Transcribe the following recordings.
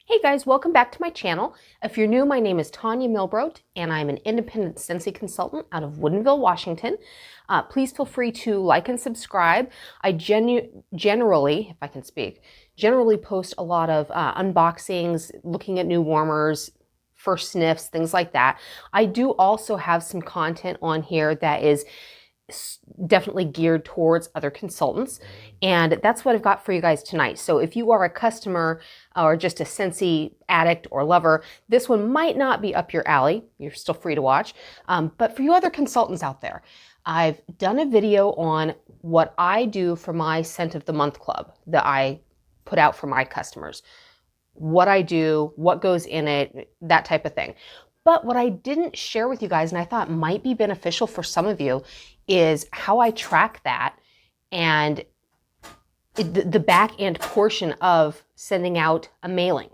Hey guys, welcome back to my channel. If you're new, my name is Tanya Milbrodt and I'm an independent Scentsy consultant out of Woodinville, Washington. Please feel free to like and subscribe. I generally, if I can speak, generally post a lot of unboxings, looking at new warmers, first sniffs, things like that. I do also have some content on here that is definitely geared towards other consultants, and that's what I've got for you guys tonight. So if you are a customer or just a Scentsy addict or lover, this one might not be up your alley. You're still free to watch, but for you other consultants out there, I've done a video on what I do for my Scent of the Month club that I put out for my customers, what I do, what goes in it, that type of thing. But what I didn't share with you guys, and I thought might be beneficial for some of you, is how I track that and the back end portion of sending out a mailing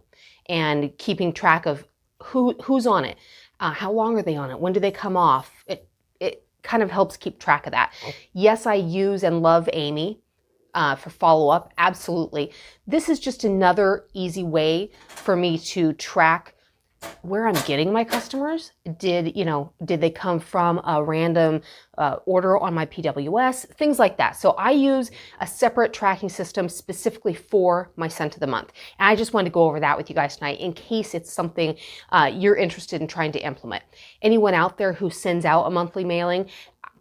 and keeping track of who's on it, how long are they on it, when do they come off. It kind of helps keep track of that. Yes, I use and love Amy for follow-up, absolutely. This is just another easy way for me to track where I'm getting my customers. Did they come from a random order on my PWS, things like that. So I use a separate tracking system specifically for my Scent of the Month. And I just wanted to go over that with you guys tonight in case it's something you're interested in trying to implement. Anyone out there who sends out a monthly mailing,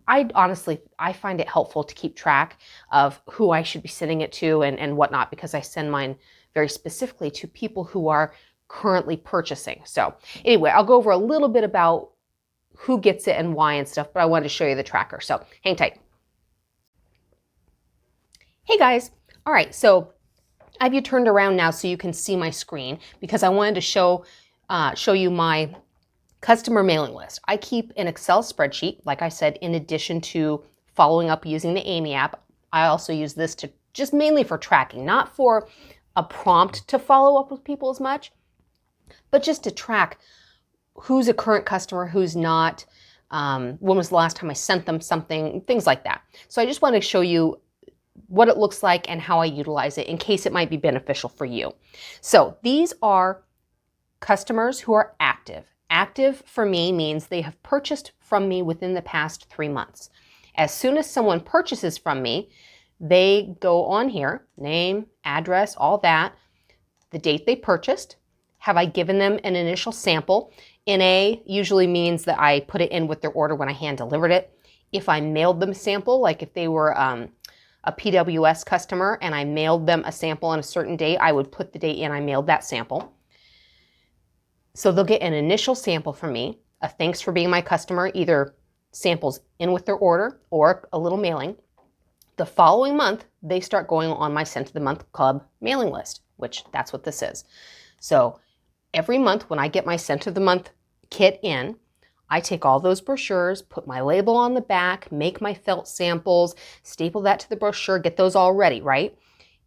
I find it helpful to keep track of who I should be sending it to and whatnot, because I send mine very specifically to people who are currently purchasing. So anyway, I'll go over a little bit about who gets it and why and stuff, but I wanted to show you the tracker. So hang tight. Hey guys. All right. So I have you turned around now so you can see my screen, because I wanted to show you my customer mailing list. I keep an Excel spreadsheet, like I said, in addition to following up using the Amy app. I also use this to just mainly for tracking, not for a prompt to follow up with people as much, but just to track who's a current customer, who's not, when was the last time I sent them something, things like that. So I just want to show you what it looks like and how I utilize it in case it might be beneficial for you. So these are customers who are active. Active for me means they have purchased from me within the past 3 months. As soon as someone purchases from me, they go on here, name, address, all that, the date they purchased. Have I given them an initial sample? NA usually means that I put it in with their order when I hand delivered it. If I mailed them a sample, like if they were a PWS customer and I mailed them a sample on a certain date, I would put the date in I mailed that sample. So they'll get an initial sample from me, a thanks for being my customer, either samples in with their order or a little mailing. The following month, they start going on my Scent of the Month Club mailing list, which that's what this is. So every month when I get my Scent of the Month kit in, I take all those brochures, put my label on the back, make my felt samples, staple that to the brochure, get those all ready, right?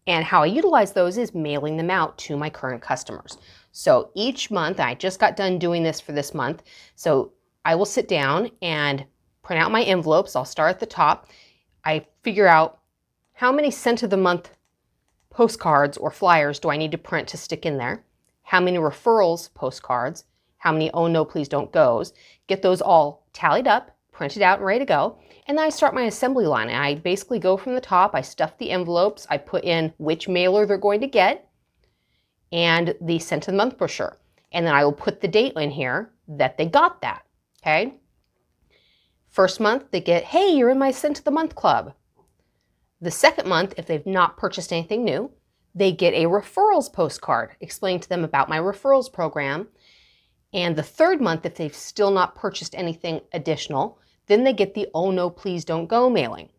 And how I utilize those is mailing them out to my current customers. So each month, I just got done doing this for this month, so I will sit down and print out my envelopes. I'll start at the top. I figure out how many Scent of the Month postcards or flyers do I need to print to stick in there, how many referrals postcards, how many oh no please don't goes, get those all tallied up, printed out and ready to go. And then I start my assembly line. And I basically go from the top, I stuff the envelopes, I put in which mailer they're going to get and the Scent of the Month brochure. And then I will put the date in here that they got that, okay? First month they get, hey, you're in my Scent of the Month club. The second month, if they've not purchased anything new, they get a referrals postcard explaining to them about my referrals program. And the third month, if they've still not purchased anything additional, then they get the oh no please don't go mailing.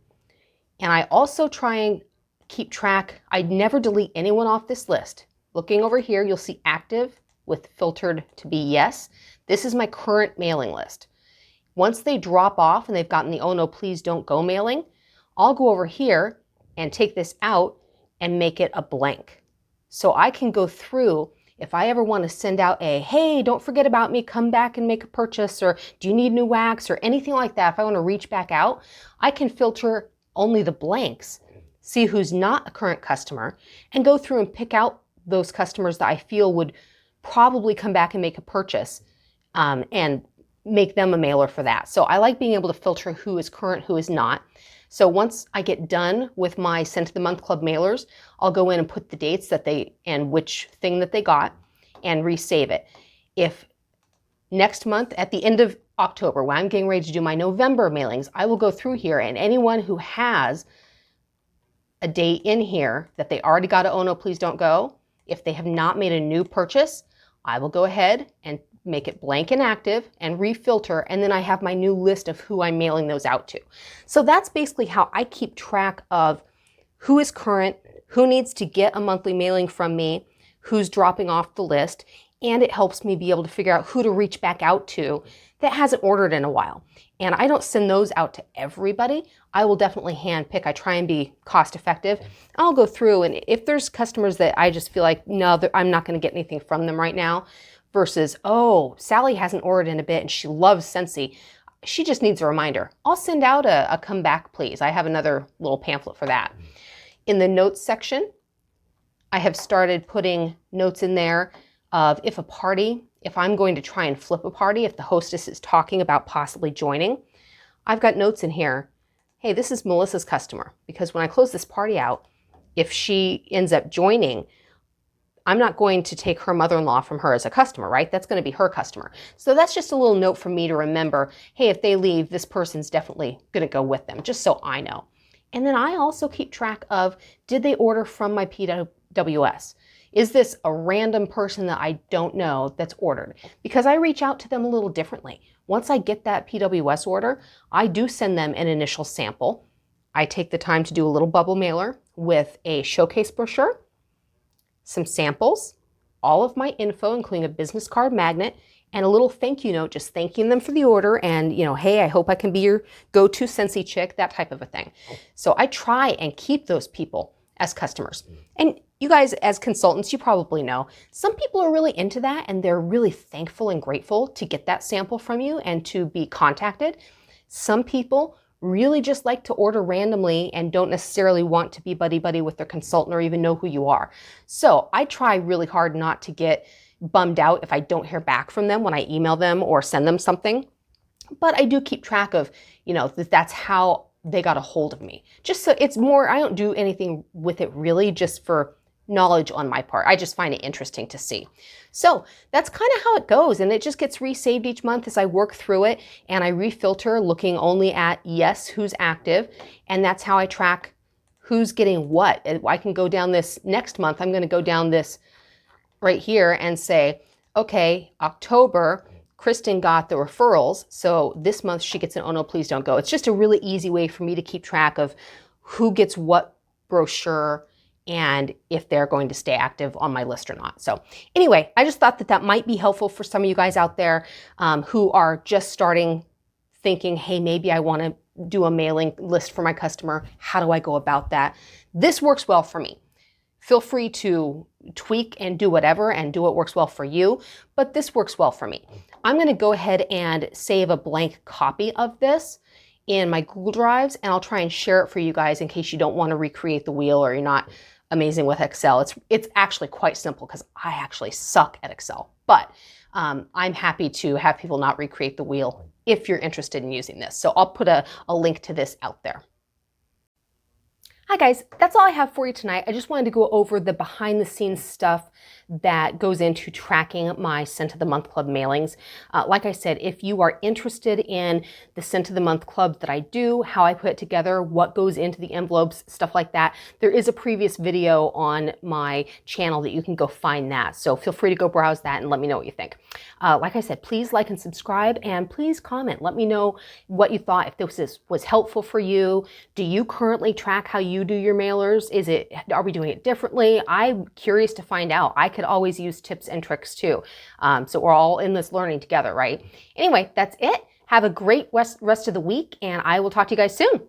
And I also try and keep track. I never delete anyone off this list. Looking over here, you'll see active with filtered to be yes. This is my current mailing list. Once they drop off and they've gotten the oh no please don't go mailing, I'll go over here and take this out and make it a blank. So I can go through, if I ever want to send out a, hey, don't forget about me, come back and make a purchase, or do you need new wax or anything like that, if I want to reach back out, I can filter only the blanks, see who's not a current customer, and go through and pick out those customers that I feel would probably come back and make a purchase and make them a mailer for that. So I like being able to filter who is current, who is not. So once I get done with my Scent of the Month Club mailers, I'll go in and put the dates that and which thing that they got and resave it. If next month, at the end of October, when I'm getting ready to do my November mailings, I will go through here, and anyone who has a date in here that they already got a Oh No Please Don't Go, if they have not made a new purchase, I will go ahead and make it blank and active and refilter, and then I have my new list of who I'm mailing those out to. So that's basically how I keep track of who is current, who needs to get a monthly mailing from me, who's dropping off the list, and it helps me be able to figure out who to reach back out to that hasn't ordered in a while. And I don't send those out to everybody. I will definitely hand pick. I try and be cost effective. I'll go through, and if there's customers that I just feel like, no, I'm not going to get anything from them right now, versus, oh, Sally hasn't ordered in a bit and she loves Scentsy, she just needs a reminder, I'll send out a come back please. I have another little pamphlet for that. In the notes section, I have started putting notes in there of if I'm going to try and flip a party, if the hostess is talking about possibly joining, I've got notes in here. Hey, this is Melissa's customer, because when I close this party out, if she ends up joining, I'm not going to take her mother-in-law from her as a customer, right? That's going to be her customer. So that's just a little note for me to remember, hey, if they leave, this person's definitely going to go with them, just so I know. And then I also keep track of, did they order from my PWS? Is this a random person that I don't know that's ordered? Because I reach out to them a little differently. Once I get that PWS order, I do send them an initial sample. I take the time to do a little bubble mailer with a showcase brochure, some samples, all of my info, including a business card magnet, and a little thank you note, just thanking them for the order and, hey, I hope I can be your go-to Scentsy chick, that type of a thing. So I try and keep those people as customers. And you guys as consultants, you probably know, some people are really into that and they're really thankful and grateful to get that sample from you and to be contacted. Some people really just like to order randomly and don't necessarily want to be buddy-buddy with their consultant or even know who you are. So I try really hard not to get bummed out if I don't hear back from them when I email them or send them something. But I do keep track of, that's how they got a hold of me. Just so it's more, I don't do anything with it really, just for knowledge on my part. I just find it interesting to see. So that's kind of how it goes, and it just gets resaved each month as I work through it, and I refilter looking only at yes, who's active, and that's how I track who's getting what. I can go down this next month. I'm going to go down this right here and say, okay, October, Kristen got the referrals, so this month she gets an Oh No Please Don't Go. It's just a really easy way for me to keep track of who gets what brochure and if they're going to stay active on my list or not. So anyway, I just thought that might be helpful for some of you guys out there who are just starting thinking, hey, maybe I want to do a mailing list for my customer. How do I go about that? This works well for me. Feel free to tweak and do whatever and do what works well for you, but this works well for me. I'm going to go ahead and save a blank copy of this in my Google Drives, and I'll try and share it for you guys in case you don't want to recreate the wheel or you're not amazing with Excel. It's actually quite simple because I actually suck at Excel, but I'm happy to have people not recreate the wheel if you're interested in using this. So I'll put a link to this out there. Hi guys, that's all I have for you tonight. I just wanted to go over the behind the scenes stuff that goes into tracking my Scent of the Month Club mailings. Like I said, if you are interested in the Scent of the Month Club that I do, how I put it together, what goes into the envelopes, stuff like that, there is a previous video on my channel that you can go find that. So feel free to go browse that and let me know what you think. Like I said, please like and subscribe and please comment. Let me know what you thought, if this was helpful for you. Do you currently track how you do your mailers? Are we doing it differently? I'm curious to find out. I could always use tips and tricks too. So we're all in this learning together, right? Anyway, that's it. Have a great rest of the week, and I will talk to you guys soon.